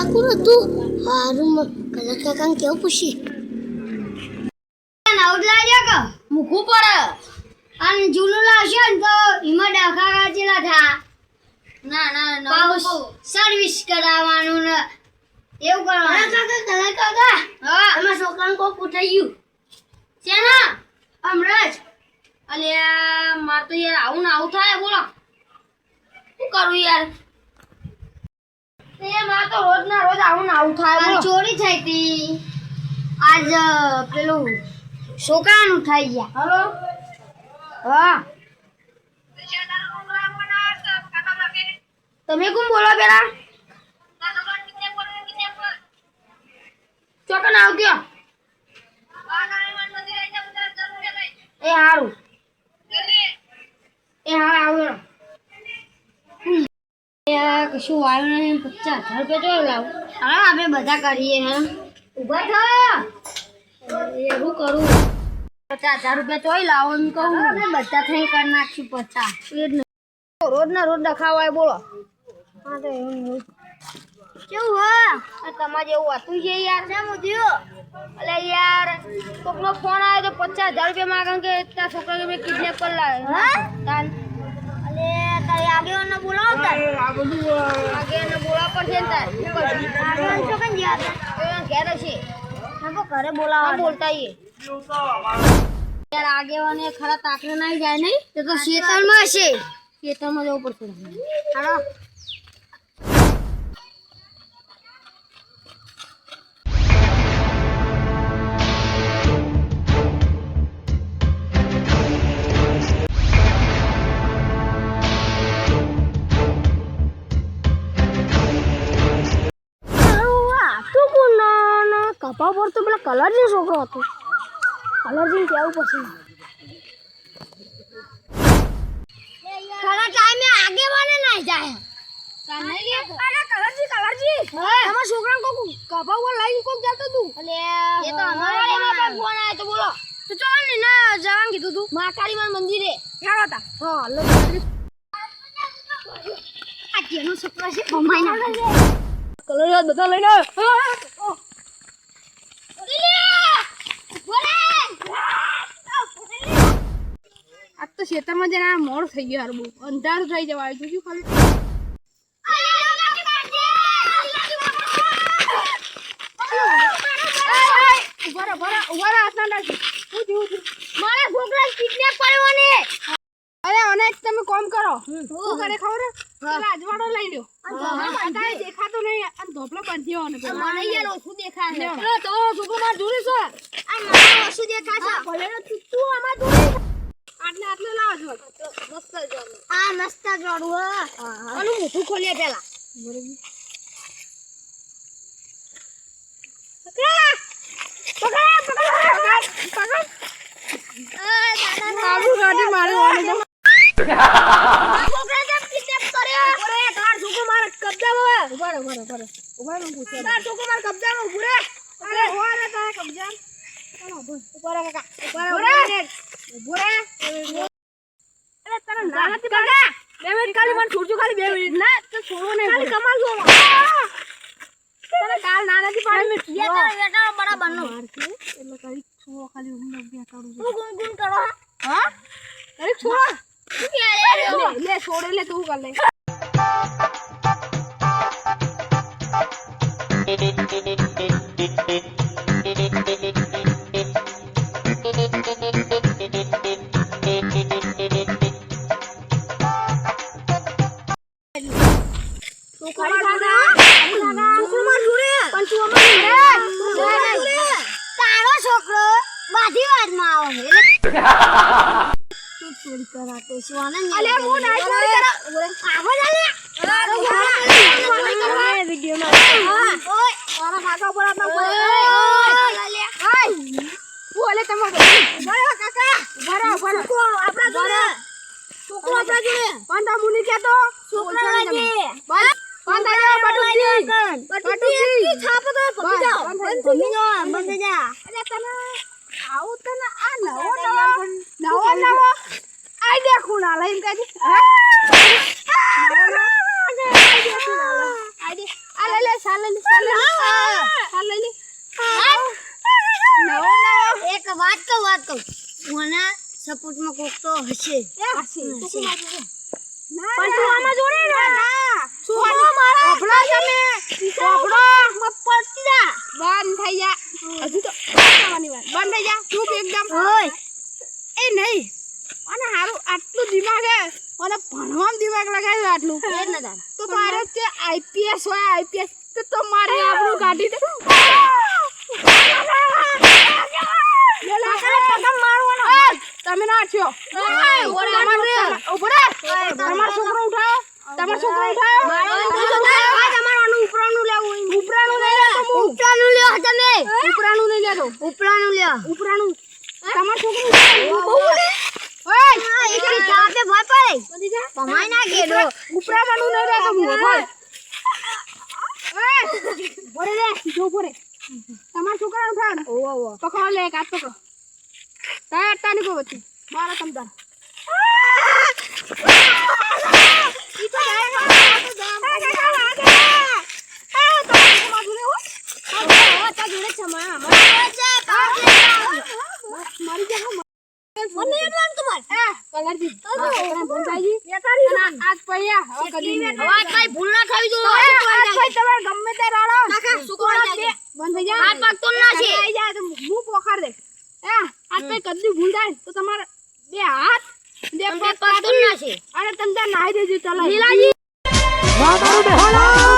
નાખું તું હારું કલર કાકા કેવું પૂછી મૂકવું પડે અને જૂનું લાવશે ને તો એમાં ડાખા કાચેલા થા ના ના ના સર્વિસ કરાવવાનું ને એવું કરવાનું કલર કાકા હા એમાં છોકરાને કોક ઉઠાઈ ગયું છે ને અમરાજ અલ્યા માર તો યાર આવું ને આવું થાય બોલો શું કરું યાર એ માર તો રોજ ના રોજ આવું ને આવું થાય બોલો ચોરી થઈ હતી આજ પેલું છોકરાનું થઈ ગયા હલો હા તમે કોણ બોલો પેલા ચોકન આવ ગયો એ હારું એ હા આવ્યો કશું આવ્યું નહીં 50,000 રૂપિયા જો લાવ હા આપણે બધા કરીએ હે ઉભા થા એવું કરું 50,000 રૂપિયા ચોઈ લાવો એમ કહું આપણે બધા થઈ કરી નાખશું 50 એ જ રોજ ના રોજ દખાવાય બોલો હા તો એવું કેવું હા તમારે જેવું હતું છે યાર કેમ થયું અલે યાર કોકનો ફોન આવ્યો તો 50,000 રૂપિયા માંગે કે તારા છોકરાને મેં કિડનેપ કરી લાવ્યો હા તાન અલે તારે આગેવાનને બોલાવો તાર આગેવાનને બોલાવ પડશે ને તાર આગેવાન તો કઈ ગયા હતા ઘેર હશે હા તો ઘરે બોલાવા બોલતા આવીએ યાર આગેવાને ખરા તાકરે નહીં જાય નહીં તો શેતરમાં હશે શેતરમાં જવું પડશે હાલો કપા પર તો પેલા કલરજી છોકરો હતો કલરજી કેવું પડશે ખરા ટાઈમે આગે વાને ના જાય કલરજી તમારા છોકરા કોક કપા પર લઈને કોક જતો તું અલે એ તો અમારે ફોન આવ્યો તો બોલો તો ચાલ ને ના જવાનું કીધું તું મહાકાળી માં મંદિરે ક્યાં હતા હા લો આ જેનો છોકરો છે ભમાઈ ના કલર બધા લઈને આ તો ખેતરમાં જઈને મોડ થઈ ગયો યાર બહુ અંધારું થઈ જવાય જોજો ખાલી મારા છોકરા કિડનેપ કર્યો ને અરે અને તમે કોમ કરો શું કરે ખબર પેલા અજવાળો લઈ લ્યો અને દેખાતો નહીં અને ધોપલો બાંધ્યો ને મને યાર ઓછું દેખાય છે તો છોકરો માર જોડે છે આ મને ઓછું દેખાય છે ભલે તું અમાર જોડે આટલે લાવજો મસ્ત જોડું આ મસ્ત જોડું હા અને મોઢું ખોલીએ પેલા ગાડી મારે છોકરા કેમ કિડનેપ કર્યો ઓરે તાર છોકરો મારા કબજામાં ઉભા હું પૂછે તાર છોકરો મારા કબજામાં ઉભો રે અરે હોરે તારા કબજા ચાલો ઉભા કાકા ઉભો રે અરે તારા નાનાથી કાકા 2 મિનિટ ખાલી મને છોડજો ખાલી 2 મિનિટ ના તો છોડો નહીં ખાલી કમાલ જો તારા કાલ નાનાથી 5 મિનિટ બેટા બરાબર નો એટલે કરી છોડો ખાલી હું બેટાડું ગુન કરો હા અરે છોડો ले छोड़ ले तू कर ले तारो छोकरो बाधी वाद में आओ चोरी करा तो सुहाना अरे वो नहीं चोरी करा आवाज आ वीडियो में ओए और भागा पर अपना ले हाय वो ले तुम बड़ा काका बड़ा को अपना जोड़े छोकरो अपना जोड़े पंडा मुनि के तो छोकरा लागे पंडा जा बटुकी छाप तो पकी जाओ बंद जा अरे तना आओ तना आ नवो आइडिया खून आला इनका जी आइडिया आले ले साले સપોર્ટમાં કોક તો હશે પણ તું આમાં જોડે ને ના છોકરો મારા ઓભળો તમે ઓભળો મપડતી જા બંધ થઈ જા હજુ તો આવવાની વાત બંધ થઈ જા ચૂપ એકદમ ઓય એ નહીં અને હારું આટલું દિમાગ હે અને ભણવામાં દિમાગ લગાવ્યું આટલું એ જ નતા તો તારે જે આઈપીએસ હોય આઈપીએસ તો તમારી આપણું કાઢી દે તમે ના છો તમારો છોકરો ઉઠાવો તમારો છોકરો ઉઠાવો તમારું ઉપરાનું લેવું ઉપરાનું લઈ લે તો ઉપરાનું લ્યો તમે ઉપરાનું લઈ લે તો ઉપરાનું લ્યો ઉપરાનું તમારો છોકરો ઉઠાવો ઓય એકલી ચાપે ભય પડે કમાઈ ના ગેડો ઉપરાનું લઈ લે તો બોલ ઓય બોલે લે જો બોલે તમારો છોકરો ઉઠાવો ને ઓવો પકડો લે કાટ પકડો તાર તાની કો બચ્ચી મારા તમદાર ઈ તો જાય તો મારી જા મને એટલા તમાર કલરજી ભંસાજી આજ પૈયા હવે કદી નહીં અવાજ કઈ ભૂલ ના ખાવી દો આજ ભાઈ તમે ગમે તે રાડો સુકો જાય બંધ થઈ જા હાથ પગ તો ના છે આઈ જા તો મું પોખાડ દે આજ ભાઈ કદી ભૂલ જાય તો તમારે બે હાથ બે પગ પગ તો ના છે અને તમદાર નાહી દેજો ચલો લીલાજી વાહ